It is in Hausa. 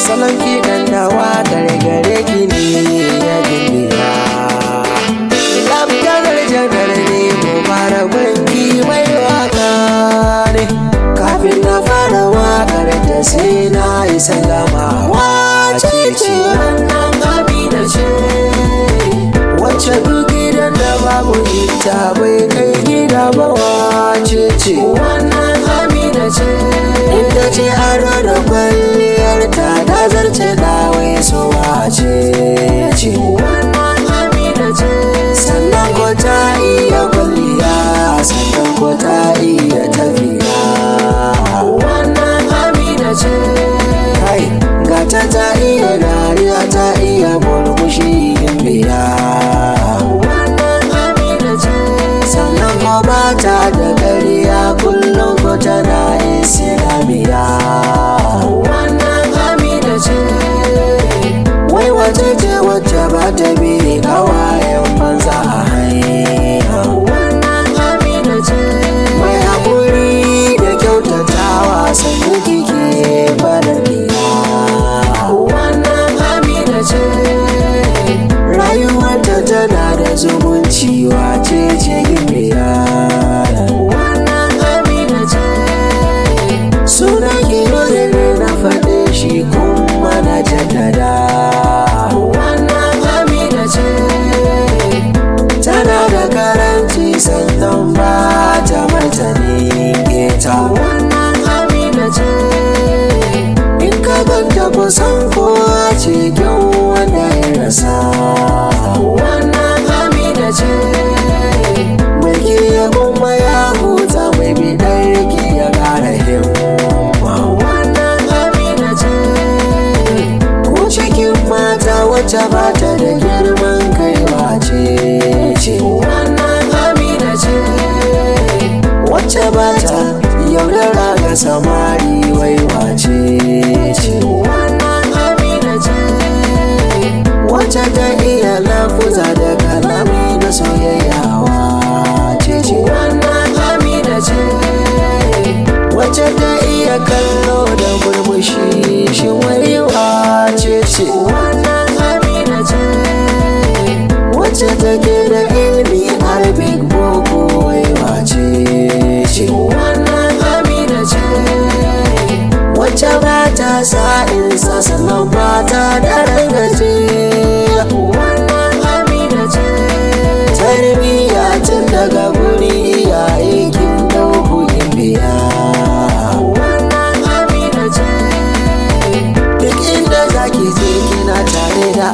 salon kiɗan da waƙar gare ki ne ya gimbiya. Laftanar janar ne mubarak banki mai waƙa ne. Kafin na fara waƙar da sai na yi sallama. Wace ce wannan Amina ce, wacce duk gidan da babu ita bai kai gida ba. Wace ce wannan Amina ce, inda ce ado da kwalliyar ta da zarce dawai so. Wace ce wannan Amina ce, sannan ko ta iya kwalliya, sannan ko ta iya tafiya. Wannan Amina ce, kai gata ta iya dariya, ta iya murmushi gimbiya. Wannan Amina ce, sannan ko ba ta da ƙarya, kullum ko tana Islamiyya. Wannan Amina ce, wai wace ce wacce ba ta bi kawayen banza a hanya. Wannan Amina ce, mai haƙuri da kyautatawa, sannan kike baraniya. Wannan Amina ce, rayuwarta tana da zumunci. Wace ce gimbiya. Wannan Amina ce, sunan kiro ne na faɗe shi kuma na jaddada. Wannan Amina ce, tana da karanci sannan ba ta martani keta. Wannan Amina ce, in ka ganta kusan kowa ce kyau wanda ya rasa. Wannan Amina ce, mai kiyaye kuma ya huta, mai bidar ki ya ƙara himma. Wannan Amina ce, ko cikin mata wacce ba ta da girman kai. Wace ce wannan Amina ce, wacce ba ta yaudara ga samari. Wai wace ce wannan Amina ce, wacce ta iya lafuza da kalami da soyayya. Wace ce wannan Amina ce, wacce ta iya kallo da murmushi. Shin wai wace ce wannan Amina ce, wacce take da ilimi Arabic boko. Wai wace ce wannan Amina ce, wacce ba ta sa'insa sannan ba ta da rangace. Wannan Amina ce, tarbiyya tun daga guri iyaye kin ɗauku gimbiya. Wannan Amina ce, duk inda zaki je kina tare da